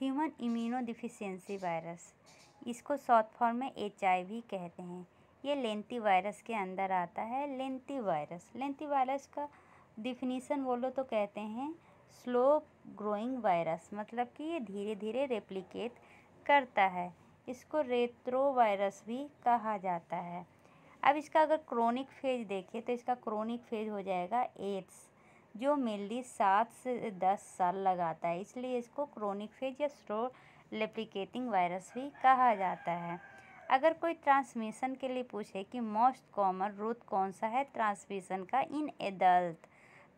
Human immuno deficiency virus, इसको short form में HIV कहते हैं। ये लेंथी वायरस के अंदर आता है। लेंथी वायरस का डिफिनीसन बोलो तो कहते हैं स्लो ग्रोइंग वायरस, मतलब कि ये धीरे धीरे रेप्लिकेट करता है। इसको रेट्रो वायरस भी कहा जाता है। अब इसका अगर क्रोनिक फेज देखें तो इसका क्रोनिक फेज हो जाएगा एड्स, जो मेनली 7 से 10 साल लगाता है, इसलिए इसको क्रोनिक फेज या स्लो रेप्लिकेटिंग वायरस भी कहा जाता है। अगर कोई ट्रांसमिशन के लिए पूछे कि मोस्ट कॉमन रूट कौन सा है ट्रांसमिशन का इन एडल्ट,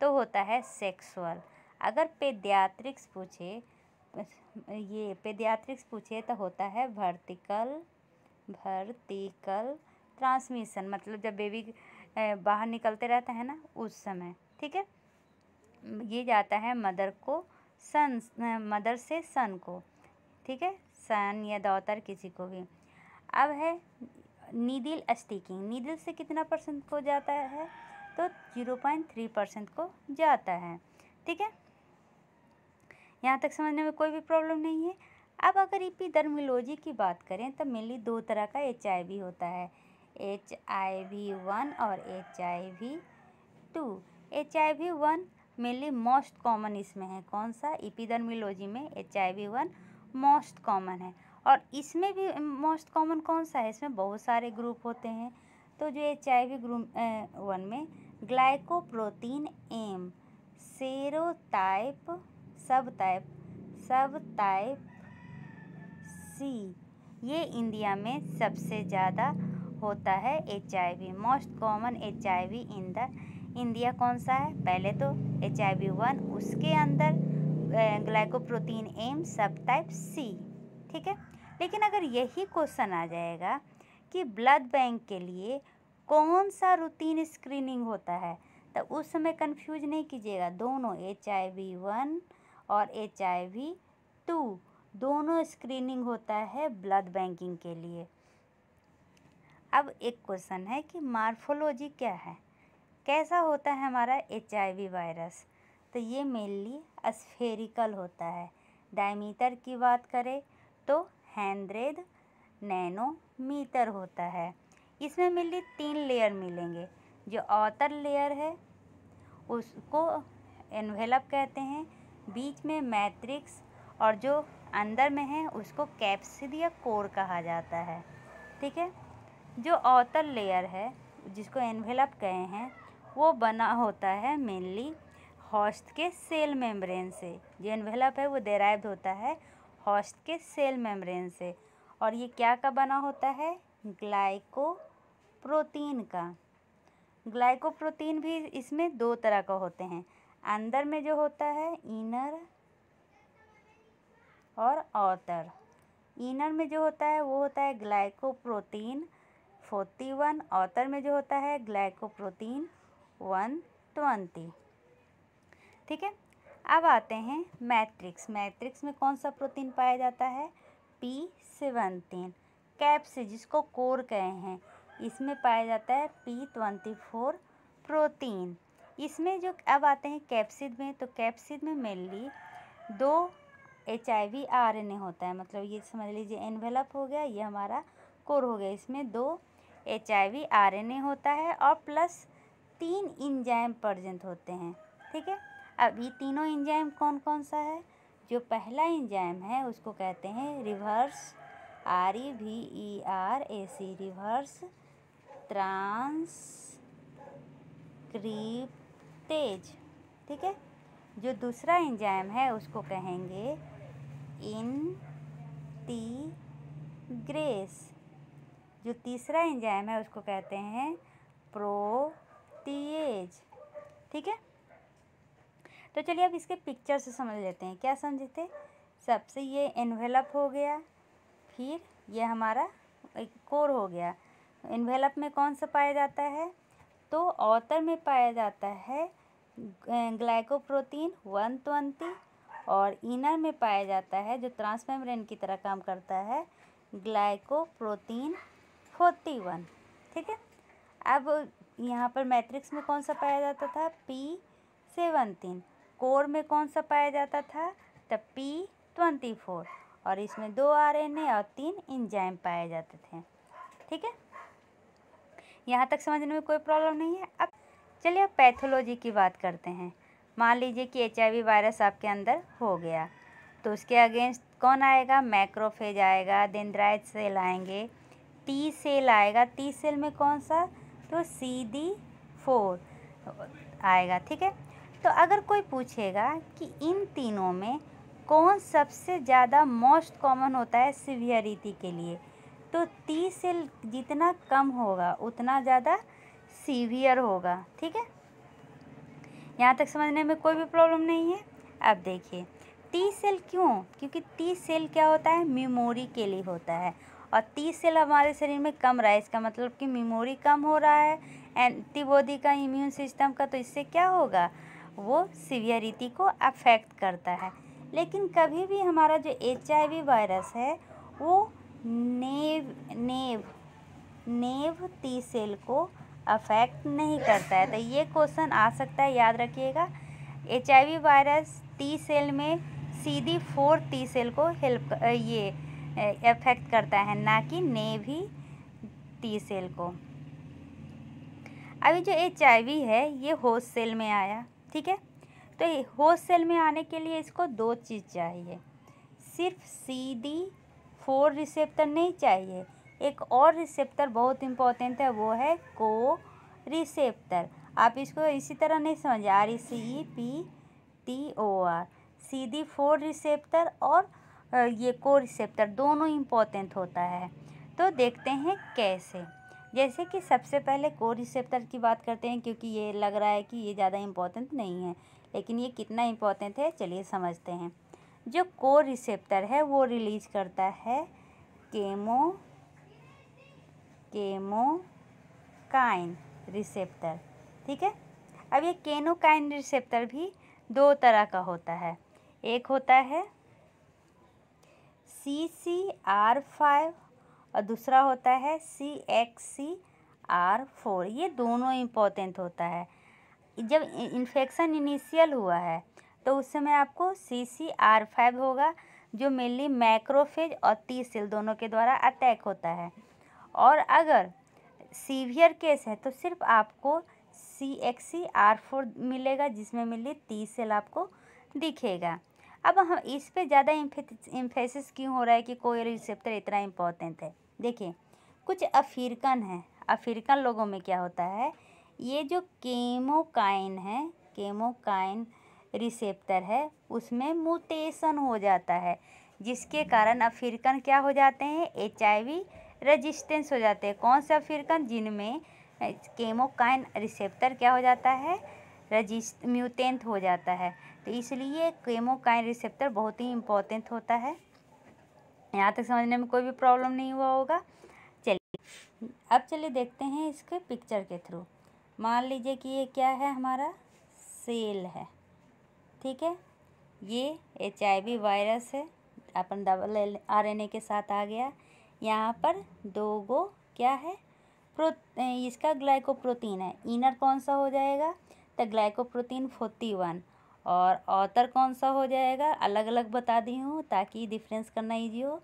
तो होता है सेक्सुअल। अगर पेडियाट्रिक्स पूछे तो होता है वर्टिकल ट्रांसमिशन, मतलब जब बेबी बाहर निकलते रहता है ना उस समय, ठीक है। ये जाता है मदर से सन को, ठीक है, सन या डॉटर किसी को भी। अब है नीडल स्टिकिंग, नीडल से कितना % को जाता है, तो 0.3% को जाता है, ठीक है। यहाँ तक समझने में कोई भी प्रॉब्लम नहीं है। अब अगर एपिडर्मियोलॉजी की बात करें तो मेनली 2 तरह का HIV होता है, HIV-1 और HIV-2। HIV-1 mainly most common इसमें है, कौन सा, एपिडर्मियोलॉजी में HIV-1 मोस्ट कॉमन है। और इसमें भी मोस्ट कॉमन कौन सा है, इसमें बहुत सारे ग्रुप होते हैं। तो जो HIV-1 में ग्लाइकोप्रोटीन एम, सेरोटाइप, सब टाइप सी, ये इंडिया में सबसे ज़्यादा होता है। HIV most common HIV in the India कौन सा है, पहले तो HIV-1, उसके अंदर ग्लाइकोप्रोटीन एम सब टाइप C, ठीक है। लेकिन अगर यही क्वेश्चन आ जाएगा कि ब्लड बैंक के लिए कौन सा रूटीन स्क्रीनिंग होता है, तो उस समय कंफ्यूज नहीं कीजिएगा, दोनों HIV-1 और HIV-2 दोनों स्क्रीनिंग होता है ब्लड बैंकिंग के लिए। अब एक क्वेश्चन है कि मार्फोलॉजी क्या है, कैसा होता है हमारा HIV वायरस, तो ये मेनली स्फेरिकल होता है। डायमीटर की बात करें तो 100 नैनोमीटर होता है। इसमें मेनली 3 लेयर मिलेंगे। जो आउटर लेयर है उसको एनवेलप कहते हैं, बीच में मैट्रिक्स, और जो अंदर में है उसको कैप्सिड या कोर कहा जाता है, ठीक है। जो आउटर लेयर है जिसको एनवेलप कहे हैं वो बना होता है मेनली होस्ट के सेल मेम्ब्रेन से। जो एनवेलप है वो डेराइव्ड होता है होस्ट के सेल मेम्ब्रेन से। और ये क्या का बना होता है, ग्लाइकोप्रोटीन का। ग्लाइकोप्रोटीन भी इसमें 2 तरह का होते हैं, अंदर में जो होता है इनर और आउटर। इनर में जो होता है वो होता है ग्लाइकोप्रोटीन 41, आउटर में जो होता है ग्लाइकोप्रोटीन 120, ठीक है। अब आते हैं मैट्रिक्स में कौन सा प्रोटीन पाया जाता है, P17। कैप्सिड जिसको कोर कहे हैं, इसमें पाया जाता है P24 प्रोटीन। इसमें जो अब आते हैं कैप्सिड में, तो कैप्सिड में मेनली 2 HIV RNA होता है, मतलब ये समझ लीजिए एनवेलप हो गया, ये हमारा कोर हो गया। इसमें 2 HIV RNA होता है और प्लस 3 इंजाइम प्रेजेंट होते हैं, ठीक है। अब ये तीनों इंजाइम कौन कौन सा है, जो पहला इंजाइम है उसको कहते हैं रिवर्स REVERAC, रिवर्स ट्रांसक्रिप्टेज, ठीक है। जो दूसरा इंजाइम है उसको कहेंगे इंटीग्रेस। जो तीसरा इंजाइम है उसको कहते हैं प्रोटीएज, ठीक है। तो चलिए अब इसके पिक्चर से समझ लेते हैं। क्या समझते, सबसे ये एनवेलप हो गया, फिर ये हमारा एक कोर हो गया। एनवेलप में कौन सा पाया जाता है, तो आउटर में पाया जाता है ग्लाइकोप्रोटीन 120, और इनर में पाया जाता है जो ट्रांसमेम्ब्रेन की तरह काम करता है ग्लाइकोप्रोटीन 41, ठीक है। अब यहाँ पर मैट्रिक्स में कौन सा पाया जाता था, P17। कोर में कौन सा पाया जाता था, तो 24 और इसमें 2 RNA और 3 एंजाइम पाए जाते थे। ठीक है, यहाँ तक समझने में कोई प्रॉब्लम नहीं है। अब चलिए अब पैथोलॉजी की बात करते हैं। मान लीजिए कि HIV वायरस आपके अंदर हो गया, तो उसके अगेंस्ट कौन आएगा? मैक्रोफेज आएगा, डेंड्राइट सेल आएंगे, टी सेल आएगा। टी सेल में कौन सा? तो CD4 आएगा। ठीक है, तो अगर कोई पूछेगा कि इन तीनों में कौन सबसे ज़्यादा मोस्ट कॉमन होता है सीवियरिटी के लिए, तो टी सेल जितना कम होगा उतना ज़्यादा सीवियर होगा। ठीक है, यहाँ तक समझने में कोई भी प्रॉब्लम नहीं है। अब देखिए टी सेल क्यों? क्योंकि टी सेल क्या होता है? मेमोरी के लिए होता है, और टी सेल हमारे शरीर में कम रहा है, इसका मतलब कि मेमोरी कम हो रहा है एंटीबॉडी का, इम्यून सिस्टम का, तो इससे क्या होगा? वो सीवियरिटी को अफेक्ट करता है। लेकिन कभी भी हमारा जो HIV वायरस है वो नेव टी सेल को अफेक्ट नहीं करता है। तो ये क्वेश्चन आ सकता है, याद रखिएगा। HIV वायरस टी सेल में CD4 टी सेल को अफेक्ट करता है, ना कि नेवी टी सेल को। अभी जो HIV है ये होस्ट सेल में आया। ठीक है, तो होस्ट सेल में आने के लिए इसको 2 चीज़ चाहिए, सिर्फ CD4 रिसेप्टर नहीं चाहिए, एक और रिसेप्टर बहुत इम्पोर्टेंट है, वो है को रिसेप्टर। आप इसको इसी तरह नहीं समझिए, RECEPTOR, CD4 रिसेप्टर और ये को रिसेप्टर दोनों इम्पोर्टेंट होता है। तो देखते हैं कैसे। जैसे कि सबसे पहले को रिसेप्टर की बात करते हैं, क्योंकि ये लग रहा है कि ये ज़्यादा इम्पोर्टेंट नहीं है, लेकिन ये कितना इम्पोर्टेंट है चलिए समझते हैं। जो को रिसेप्टर है वो रिलीज करता है केमोकाइन रिसेप्टर। ठीक है, अब ये केमोकाइन रिसेप्टर भी 2 तरह का होता है, एक होता है CCR5 और दूसरा होता है CXCR4। ये दोनों इम्पोर्टेंट होता है। जब इन्फेक्शन इनिशियल हुआ है तो उस समय आपको CCR5 होगा, जो मेनली मैक्रोफेज और टी सेल दोनों के द्वारा अटैक होता है, और अगर सीवियर केस है तो सिर्फ आपको CXCR4 मिलेगा, जिसमें मेनली टी सेल आपको दिखेगा। अब हम इस पे ज़्यादा एम्फेसिस क्यों हो रहा है कि कोई रिसेप्टर इतना इम्पोर्टेंट है? देखिए कुछ अफ्रीकन है, अफ्रीकन लोगों में क्या होता है, ये जो केमोकाइन रिसेप्टर है उसमें म्यूटेशन हो जाता है, जिसके कारण अफ्रीकन क्या हो जाते हैं? HIV रेजिस्टेंस हो जाते हैं। कौन से अफ्रीकन? जिनमें केमोकाइन रिसेप्टर क्या हो जाता है? म्यूटेंट हो जाता है। तो इसलिए केमोकाइन रिसेप्टर बहुत ही इम्पोर्टेंट होता है। यहाँ तक समझने में कोई भी प्रॉब्लम नहीं हुआ होगा। चलिए अब चलिए देखते हैं इसके पिक्चर के थ्रू। मान लीजिए कि ये क्या है? हमारा सेल है। ठीक है, ये HIV वायरस है, अपन डबल RNA के साथ आ गया। यहाँ पर 2 गो क्या है? इसका ग्लाइकोप्रोटीन है। इनर कौन सा हो जाएगा? तो ग्लाइकोप्रोटीन 41, और ऑथर कौन सा हो जाएगा? अलग अलग बता दी हूँ ताकि डिफरेंस करना ईजी हो।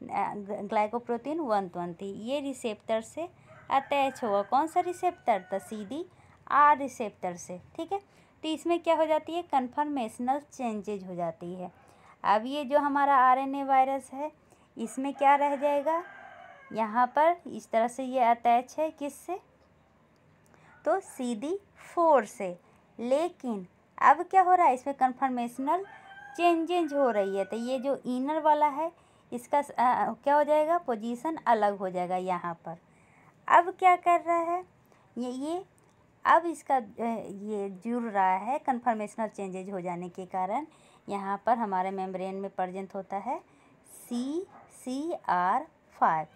ग्लाइकोप्रोटीन 120। ये रिसेप्टर से अटैच होगा। कौन सा रिसेप्टर? तो CDR रिसेप्टर से। ठीक है, तो इसमें क्या हो जाती है? कन्फर्मेशनल चेंजेज हो जाती है। अब ये जो हमारा RNA वायरस है इसमें क्या रह जाएगा? यहाँ पर इस तरह से ये अटैच है, किससे? तो CD4 से। लेकिन अब क्या हो रहा है? इसमें कन्फर्मेशनल चेंजेज हो रही है, तो ये जो इनर वाला है इसका क्या हो जाएगा? पोजीशन अलग हो जाएगा यहाँ पर। अब क्या कर रहा है ये अब इसका ये जुड़ रहा है। कन्फर्मेशनल चेंजेज हो जाने के कारण यहाँ पर हमारे मेम्ब्रेन में प्रेजेंट होता है CCR5।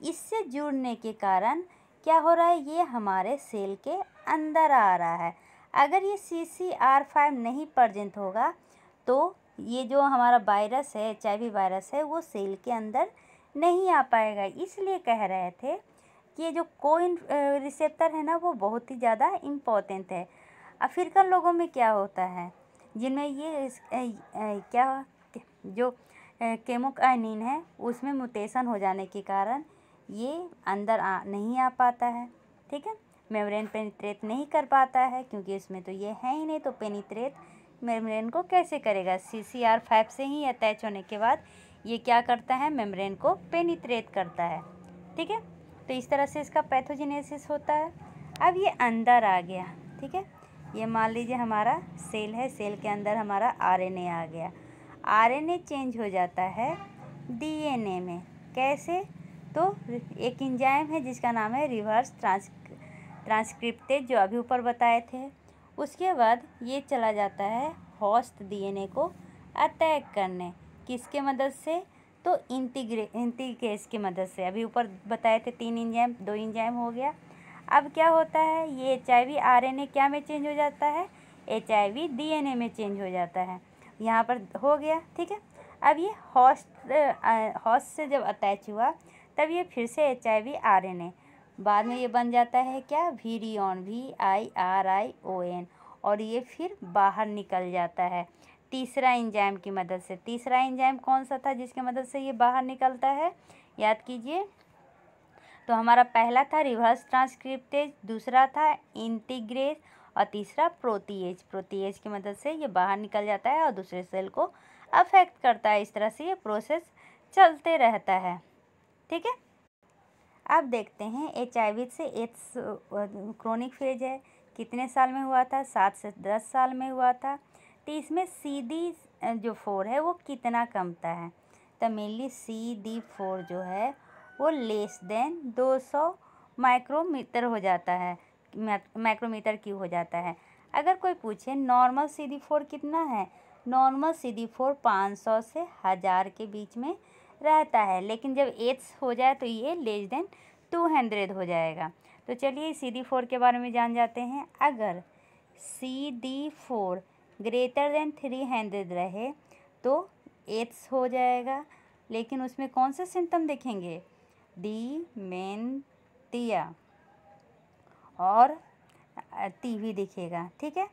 इससे जुड़ने के कारण क्या हो रहा है? ये हमारे सेल के अंदर आ रहा है। अगर ये CCR5 नहीं प्रेजेंट होगा तो ये जो हमारा वायरस है, HIV वायरस है, वो सेल के अंदर नहीं आ पाएगा। इसलिए कह रहे थे कि ये जो कोइन रिसेप्टर है ना, वो बहुत ही ज़्यादा इम्पोर्टेंट है। अफ्रीकन लोगों में क्या होता है, जिनमें ये क्या जो केमोकाइनिन है उसमें म्यूटेशन हो जाने के कारण ये अंदर नहीं आ पाता है। ठीक है, मेम्ब्रेन पेनिट्रेट नहीं कर पाता है क्योंकि इसमें तो ये है ही नहीं, तो पेनिट्रेट मेम्ब्रेन को कैसे करेगा? CCR5 से ही अटैच होने के बाद ये क्या करता है? मेम्ब्रेन को पेनिट्रेट करता है। ठीक है, तो इस तरह से इसका पैथोजेनेसिस होता है। अब ये अंदर आ गया। ठीक है, ये मान लीजिए हमारा सेल है, सेल के अंदर हमारा RNA आ गया। RNA चेंज हो जाता है DNA में। कैसे? तो एक एंजाइम है जिसका नाम है रिवर्स ट्रांसक्रिप्टेज, जो अभी ऊपर बताए थे। उसके बाद ये चला जाता है होस्ट DNA को अटैक करने। किसके मदद से? तो इंटीग्रेस की मदद से। अभी ऊपर बताए थे 3 एंजाइम, 2 एंजाइम हो गया। अब क्या होता है? ये HIV RNA क्या में चेंज हो जाता है? HIV DNA में चेंज हो जाता है। यहाँ पर हो गया। ठीक है, अब ये होस्ट से जब अटैच हुआ तब ये फिर से HIV RNA, बाद में ये बन जाता है क्या? विरियन, VIRION, और ये फिर बाहर निकल जाता है तीसरा एंजाइम की मदद से। तीसरा एंजाइम कौन सा था जिसकी मदद से ये बाहर निकलता है? याद कीजिए। तो हमारा पहला था रिवर्स ट्रांसक्रिप्टेज, दूसरा था इंटीग्रेस, और तीसरा प्रोटीएज। प्रोटीएज की मदद से ये बाहर निकल जाता है और दूसरे सेल को अफेक्ट करता है। इस तरह से ये प्रोसेस चलते रहता है। ठीक है, अब देखते हैं HIV से एड्स क्रोनिक फेज है, कितने साल में हुआ था? 7 से 10 साल में हुआ था। तो इसमें CD4 है वो कितना कमता है? तो मेनली CD4 जो है वो लेस देन 200 माइक्रोमीटर हो जाता है, माइक्रोमीटर क्यूब हो जाता है। अगर कोई पूछे नॉर्मल CD4 कितना है? नॉर्मल CD4 500 से 1000 के बीच में रहता है, लेकिन जब एड्स हो जाए तो ये लेस देन 200 हो जाएगा। तो चलिए CD4 के बारे में जान जाते हैं। अगर CD4 ग्रेटर देन 300 रहे तो एड्स हो जाएगा, लेकिन उसमें कौन से सिम्टम दिखेंगे? डिमेंटिया और TB दिखेगा। ठीक है,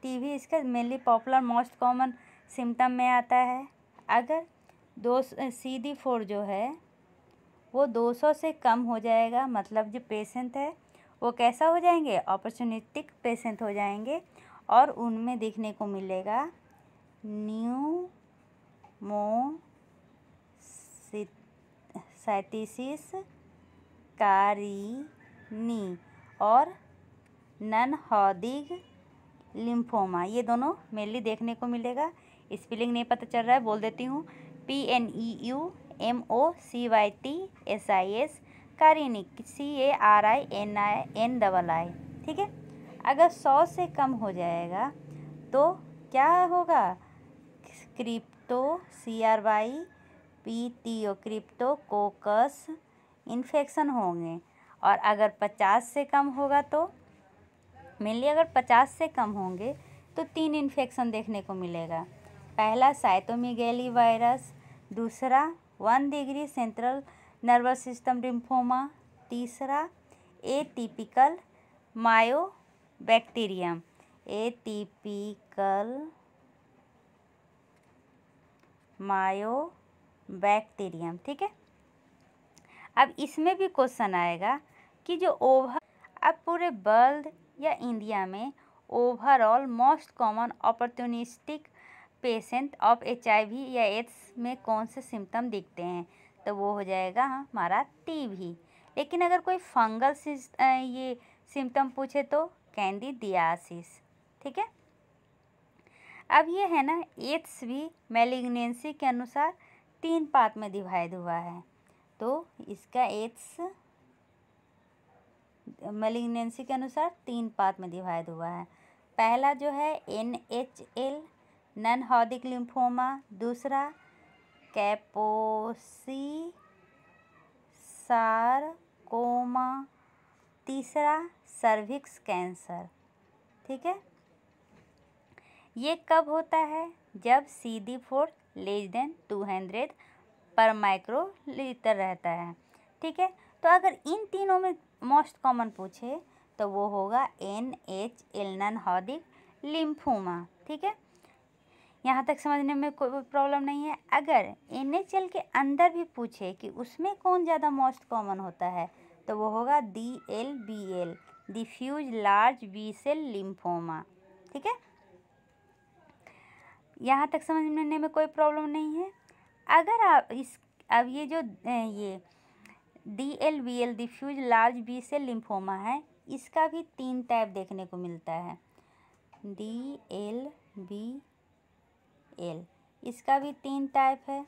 TB इसका mainly popular most common symptom में आता है। अगर CD4 जो है वो 200 से कम हो जाएगा, मतलब जो पेशेंट है वो कैसा हो जाएंगे? अपॉर्चुनिस्टिक पेशेंट हो जाएंगे, और उनमें देखने को मिलेगा न्यूमोसाइटिस कारिनी और नॉन हॉडिग लिम्फोमा। ये दोनों मेनली देखने को मिलेगा। स्पेलिंग नहीं पता चल रहा है, बोल देती हूँ। PNEUMOCYTSIS कारिनी, CARINI। ठीक है, अगर 100 से कम हो जाएगा तो क्या होगा? क्रिप्टो CRYPTO क्रिप्टोकोकस इन्फेक्शन होंगे। और अगर 50 से कम होगा तो मेनली अगर 50 से कम होंगे तो 3 इन्फेक्शन देखने को मिलेगा। पहला साइटोमेगाली वायरस, दूसरा 1 degree central nervous system lymphoma, तीसरा एटिपिकल मायोबैक्टीरियम। Atypical Mycobacterium. ठीक है, अब इसमें भी क्वेश्चन आएगा कि जो अब पूरे वर्ल्ड या इंडिया में overall most common opportunistic patient of HIV या एड्स में कौन से सिम्टम दिखते हैं? तो वो हो जाएगा हमारा TB। लेकिन अगर कोई फंगल ये सिम्टम पूछे तो कैंडिडियासिस। ठीक है, अब ये है ना, एड्स भी मैलिग्नेंसी के अनुसार 3 पार्ट में डिवाइड हुआ है। तो इसका एड्स मैलिग्नेंसी के अनुसार 3 पार्ट में डिवाइड हुआ है। पहला जो है NHL नॉन हॉडिग लिम्फोमा, दूसरा कैपोसी सारकोमा, तीसरा सर्विक्स कैंसर। ठीक है, ये कब होता है? जब CD4 लेस देन 200 पर माइक्रोलीटर रहता है। ठीक है, तो अगर इन तीनों में मोस्ट कॉमन पूछे तो वो होगा NHL नॉन हॉडिग लिम्फोमा। ठीक है, यहाँ तक समझने में कोई प्रॉब्लम नहीं है। अगर NHL के अंदर भी पूछे कि उसमें कौन ज़्यादा मोस्ट कॉमन होता है तो वो होगा DLBL, diffuse large B cell lymphoma. ठीक है, यहाँ तक समझने में कोई प्रॉब्लम नहीं है। अगर आप अब ये जो ये DLBL diffuse large B cell lymphoma है, इसका भी 3 टाइप देखने को मिलता है। DLBL इसका भी 3 टाइप है।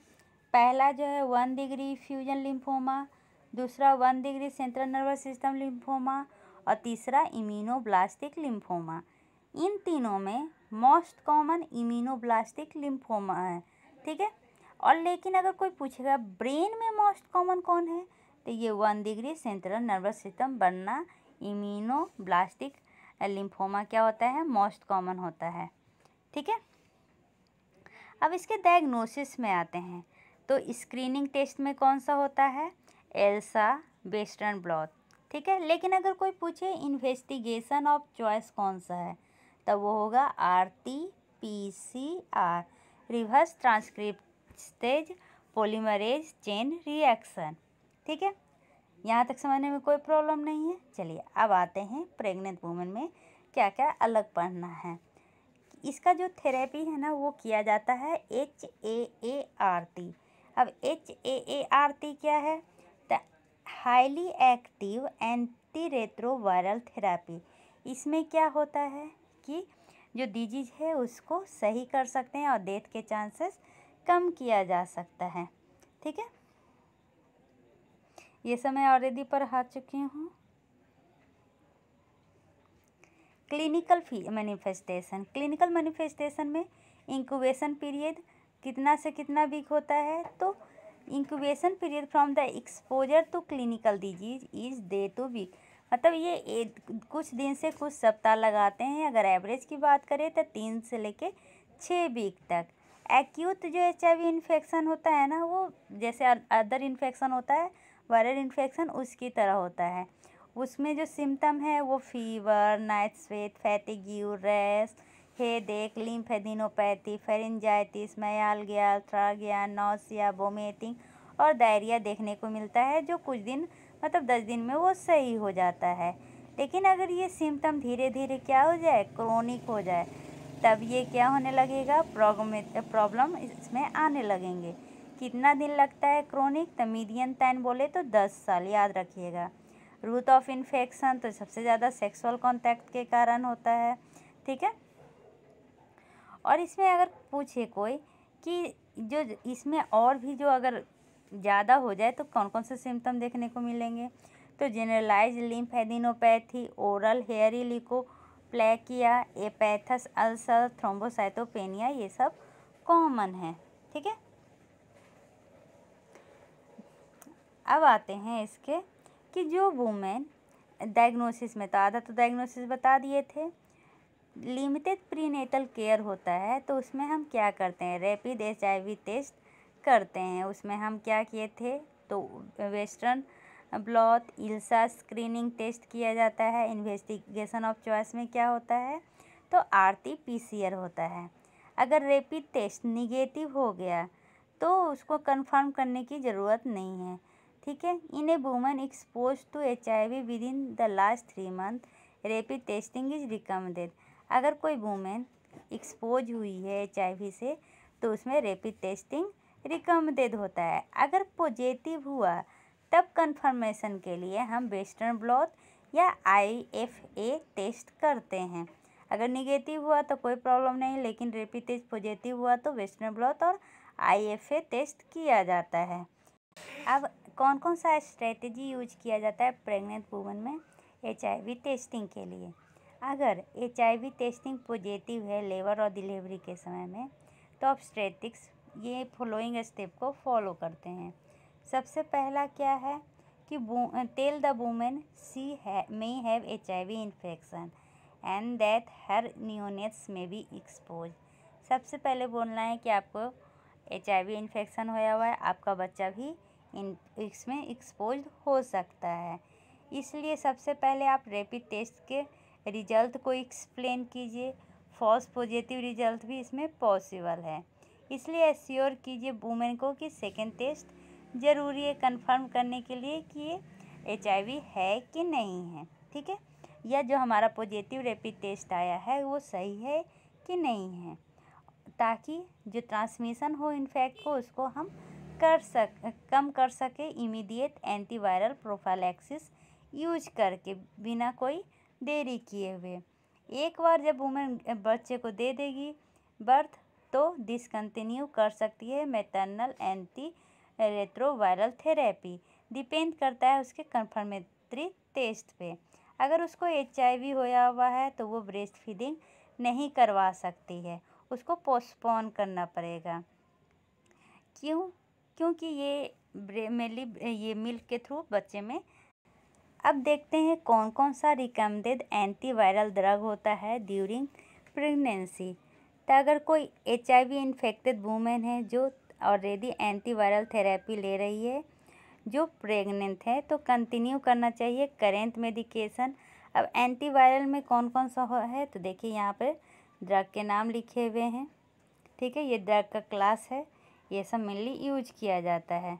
पहला जो है 1 डिग्री फ्यूजन लिम्फोमा, दूसरा 1 degree central nervous system lymphoma और तीसरा इम्यूनोब्लास्टिक लिम्फोमा। इन तीनों में मोस्ट कॉमन इम्यूनोब्लास्टिक लिम्फोमा है। ठीक है, और लेकिन अगर कोई पूछेगा ब्रेन में मोस्ट कॉमन कौन है तो ये 1 डिग्री सेंट्रल नर्वस सिस्टम बनना इम्यूनोब्लास्टिक लिम्फोमा क्या होता है, मोस्ट कॉमन होता है। ठीक है, अब इसके डायग्नोसिस में आते हैं। तो स्क्रीनिंग टेस्ट में कौन सा होता है, एल्सा वेस्टर्न ब्लॉट। ठीक है, लेकिन अगर कोई पूछे इन्वेस्टिगेशन ऑफ चॉइस कौन सा है तब वो होगा RT-PCR, reverse transcriptase polymerase chain reaction. ठीक है, यहाँ तक समझने में कोई प्रॉब्लम नहीं है। चलिए अब आते हैं प्रेग्नेंट वुमेन में क्या क्या अलग पढ़ना है। इसका जो थेरेपी है ना वो किया जाता है HAART। अब HAART क्या है, the highly active anti retroviral therapy. इसमें क्या होता है कि जो डिजीज है उसको सही कर सकते हैं और डेथ के चांसेस कम किया जा सकता है। ठीक है, ये सब मैं ऑलरेडी पढ़ा चुकी हूँ। क्लिनिकल मैनिफेस्टेशन में इंक्यूबेशन पीरियड कितना से कितना वीक होता है, तो incubation period from the exposure to clinical disease is day to week. मतलब ये कुछ दिन से कुछ सप्ताह लगाते हैं। अगर एवरेज की बात करें तो 3 से लेके 6 वीक तक। एक्यूट जो HIV इन्फेक्शन होता है ना, वो जैसे अदर इन्फेक्शन होता है, वायरल इन्फेक्शन उसकी तरह होता है। उसमें जो सिम्टम है वो fever, night sweat, fatigue, rash, headache, lymphadenopathy, pharyngitis, myalgia, arthralgia, nausea, vomiting और डायरिया देखने को मिलता है, जो कुछ दिन मतलब 10 दिन में वो सही हो जाता है। लेकिन अगर ये सिम्टम धीरे धीरे क्या हो जाए, क्रोनिक हो जाए, तब ये क्या होने लगेगा, प्रॉब्लम इसमें आने लगेंगे। कितना दिन लगता है क्रोनिक, तो मीडियन टाइम बोले तो 10 साल, याद रखिएगा। रूट ऑफ इन्फेक्शन तो सबसे ज़्यादा सेक्सुअल कांटेक्ट के कारण होता है। ठीक है, और इसमें अगर पूछे कोई कि जो इसमें और भी जो अगर ज़्यादा हो जाए तो कौन कौन से सिम्टम देखने को मिलेंगे, तो generalised lymphadenopathy, oral hairy leukoplakia, aphthous ulcer, thrombocytopenia, ये सब कॉमन है। ठीक है, अब आते हैं इसके कि जो वुमेन डायग्नोसिस में, तो आधा तो डायग्नोसिस बता दिए थे। लिमिटेड प्रीनेटल केयर होता है तो उसमें हम क्या करते हैं, रैपिड HIV टेस्ट करते हैं। उसमें हम क्या किए थे, तो वेस्टर्न ब्लॉट, इल्सा स्क्रीनिंग टेस्ट किया जाता है। इन्वेस्टिगेशन ऑफ चॉइस में क्या होता है, तो RT-PCR होता है। अगर रैपिड टेस्ट निगेटिव हो गया तो उसको कंफर्म करने की ज़रूरत नहीं है। ठीक है, in a woman expose to HIV within the last 3 month, rapid testing is recommended. अगर कोई वुमेन एक्सपोज हुई है HIV से तो उसमें रैपिड टेस्टिंग रिकमेंडेड होता है। अगर पॉजिटिव हुआ तब कंफर्मेशन के लिए हम वेस्टर्न ब्लॉट या IFA टेस्ट करते हैं। अगर निगेटिव हुआ तो कोई प्रॉब्लम नहीं, लेकिन रैपिड टेस्ट पॉजिटिव हुआ तो वेस्टर्न ब्लॉट और IFA टेस्ट किया जाता है। अब कौन कौन सा स्ट्रेटेजी यूज किया जाता है प्रेग्नेंट वुमन में HIV टेस्टिंग के लिए। अगर HIV टेस्टिंग पॉजिटिव है लेबर और डिलीवरी के समय में, तो ऑब्स्टेट्रिक्स ये फॉलोइंग स्टेप को फॉलो करते हैं। सबसे पहला क्या है कि tell the women she may have HIV infection and that her neonates may be expose. सबसे पहले बोलना है कि आपको HIV इन्फेक्शन होया हुआ है, आपका बच्चा भी इसमें एक्सपोज हो सकता है। इसलिए सबसे पहले आप रैपिड टेस्ट के रिजल्ट को एक्सप्लेन कीजिए। फॉल्स पॉजिटिव रिजल्ट भी इसमें पॉसिबल है। इसलिए एश्योर कीजिए वुमेन को कि सेकेंड टेस्ट ज़रूरी है कंफर्म करने के लिए कि ये HIV है कि नहीं है, ठीक है, या जो हमारा पॉजिटिव रैपिड टेस्ट आया है वो सही है कि नहीं है, ताकि जो ट्रांसमिशन हो इन्फेक्ट को उसको हम कम कर सके इमीडिएट एंटीवायरल प्रोफाइलैक्सिस यूज करके बिना कोई देरी किए हुए। एक बार जब वुमेन बच्चे को दे देगी बर्थ तो डिसकंटिन्यू कर सकती है maternal anti retroviral therapy. Depend करता है उसके कंफर्मेटरी टेस्ट पे। अगर उसको HIV होया हुआ है तो वो ब्रेस्ट फीडिंग नहीं करवा सकती है, उसको पोस्टपोन करना पड़ेगा। क्योंकि ये मेनली ये मिल्क के थ्रू बच्चे में। अब देखते हैं कौन कौन सा रिकमेंडेड एंटीवायरल ड्रग होता है ड्यूरिंग प्रेगनेंसी। तो अगर कोई HIV इन्फेक्टेड वुमेन है जो ऑलरेडी एंटीवायरल थेरेपी ले रही है, जो प्रेग्नेंट है, तो कंटिन्यू करना चाहिए करेंट मेडिकेशन। अब एंटीवायरल में कौन कौन सा है तो देखिए यहाँ पर ड्रग के नाम लिखे हुए हैं, ठीक है, ये ड्रग का क्लास है, ये सब मेनली यूज किया जाता है।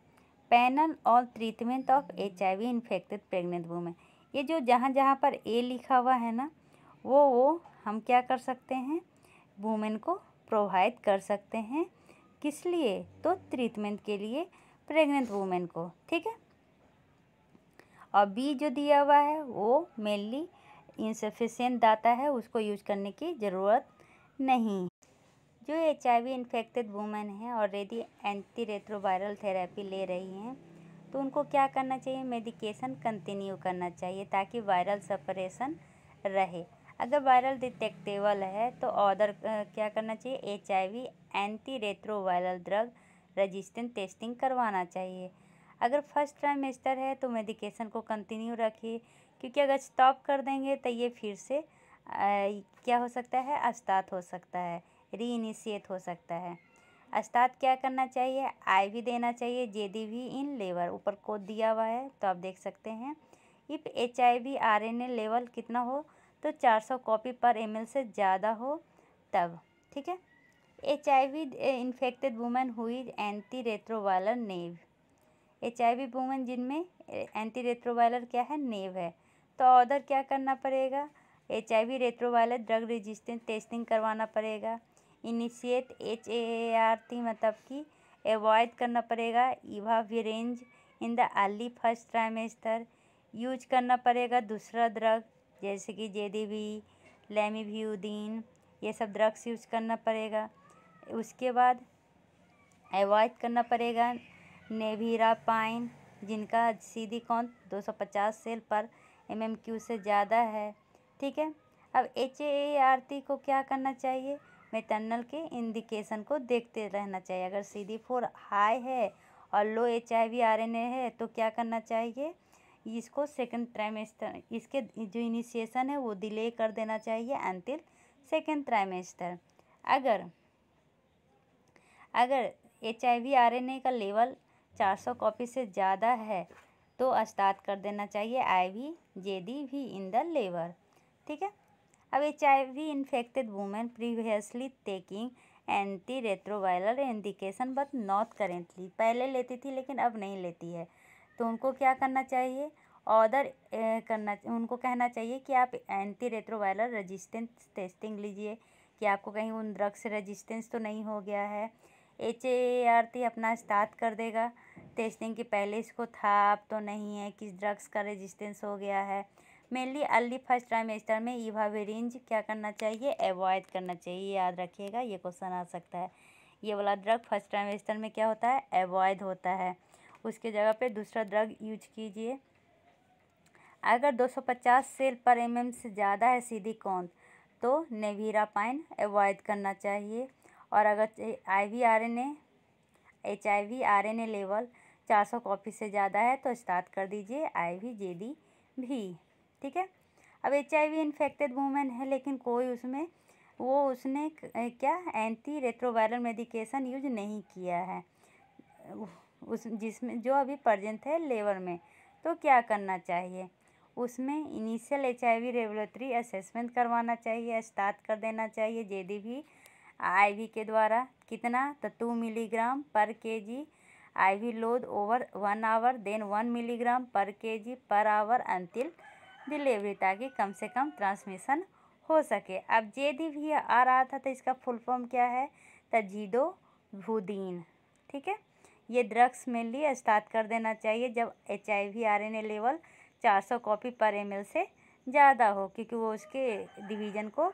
पैनल और treatment of HIV infected pregnant women, ये जो जहाँ जहाँ पर ए लिखा हुआ है ना वो हम क्या कर सकते हैं वुमेन को प्रोवाइड कर सकते हैं। किस लिए? तो ट्रीटमेंट के लिए प्रेग्नेंट वुमेन को, ठीक है। और बी जो दिया हुआ है वो मेनली इनसफिशिएंट डाटा है, उसको यूज करने की ज़रूरत नहीं। जो HIV इन्फेक्टेड वुमेन है ऑलरेडी एंटी रेट्रोवायरल थेरेपी ले रही हैं तो उनको क्या करना चाहिए, मेडिकेशन कंटिन्यू करना चाहिए ताकि वायरल सेपरेशन रहे। अगर वायरल डिटेक्टेबल है तो ऑर्डर क्या करना चाहिए, HIV anti retroviral drug resistant testing करवाना चाहिए। अगर फर्स्ट ट्राइमेस्टर है तो मेडिकेशन को कंटिन्यू रखिए, क्योंकि अगर स्टॉप कर देंगे तो ये फिर से क्या हो सकता है, स्टार्ट हो सकता है, रीइनिशिएट हो सकता है। स्टार्ट क्या करना चाहिए, IV देना चाहिए JDV इन लेवर, ऊपर कोड दिया हुआ है तो आप देख सकते हैं। इफ़ HIV RNA लेवल कितना हो तो 400 कॉपी पर ml से ज़्यादा हो तब, ठीक है। HIV इन्फेक्टेड वुमेन हुई एंटी रेट्रोवायरल नेव, HIV वुमेन जिनमें एंटी रेट्रोवायरल क्या है, नेव है, तो ऑर्डर क्या करना पड़ेगा, HIV retroviral drug resistant testing करवाना पड़ेगा। इनिशिएट HAART मतलब कि अवॉइड करना पड़ेगा efavirenz in the early first trimester. Use करना पड़ेगा दूसरा ड्रग जैसे कि JDV, लैमिव्यूदिन, ये सब ड्रग्स यूज करना पड़ेगा। उसके बाद अवॉइड करना पड़ेगा नेविरापाइन जिनका CD काउंट 250 सेल पर MMQ से ज़्यादा है, ठीक है। अब HAART को क्या करना चाहिए, मैटरनल के इंडिकेशन को देखते रहना चाहिए। अगर CD4 हाई है और लो HIV RNA है तो क्या करना चाहिए, इसको सेकंड ट्राइमेस्टर, इसके जो इनिशिएशन है वो डिले कर देना चाहिए अंटिल सेकंड ट्राइमेस्टर। अगर HIV RNA का लेवल 400 कॉपी से ज़्यादा है तो स्टार्ट कर देना चाहिए IV JDV इन द लेवर, ठीक है। अब HIV infected women previously taking anti retroviral indication but not currently, पहले लेती थी लेकिन अब नहीं लेती है, तो उनको क्या करना चाहिए, उनको कहना चाहिए कि आप एंटी रेट्रोवायरल रेजिस्टेंस टेस्टिंग लीजिए कि आपको कहीं उन ड्रग से रेजिस्टेंस तो नहीं हो गया है। HAART अपना स्टार्ट कर देगा टेस्टिंग के पहले, इसको था अब तो नहीं है, किस ड्रग्स का रेजिस्टेंस हो गया है। मेनली अर्ली फर्स्ट ट्राइमेस्टर में इवाविरेंज क्या करना चाहिए, अवॉइड करना चाहिए, याद रखिएगा ये क्वेश्चन आ सकता है। ये वाला ड्रग फर्स्ट ट्राइमेस्टर में क्या होता है, अवॉइड होता है, उसके जगह पे दूसरा ड्रग यूज कीजिए। अगर 250 सेल पर MM से ज़्यादा है CD काउंट तो नेविरापाइन अवॉइड करना चाहिए। और अगर HIV RNA लेवल 400 कॉपी से ज़्यादा है तो स्टार्ट कर दीजिए IV JDV, ठीक है। अब HIV इन्फेक्टेड वुमेन है लेकिन कोई उसने क्या एंटी रेट्रोवायरल मेडिकेशन यूज नहीं किया है जिसमें जो अभी प्रेजेंट है लेवर में, तो क्या करना चाहिए, उसमें इनिशियल HIV रेगुलेटरी असेसमेंट करवाना चाहिए, स्टार्ट कर देना चाहिए JDV IV के द्वारा। कितना? तो 2 milligram per kg IV load over 1 hour, then 1 milligram per kg per hour until delivery, ताकि कम से कम ट्रांसमिशन हो सके। अब JDV आ रहा था तो इसका फुल फॉर्म क्या है? तो जिडोवुडीन। ठीक है, ये ड्रग्स मेनली स्टार्ट कर देना चाहिए जब HIV RNA लेवल 400 कॉपी पर ml से ज़्यादा हो, क्योंकि वो उसके डिवीज़न को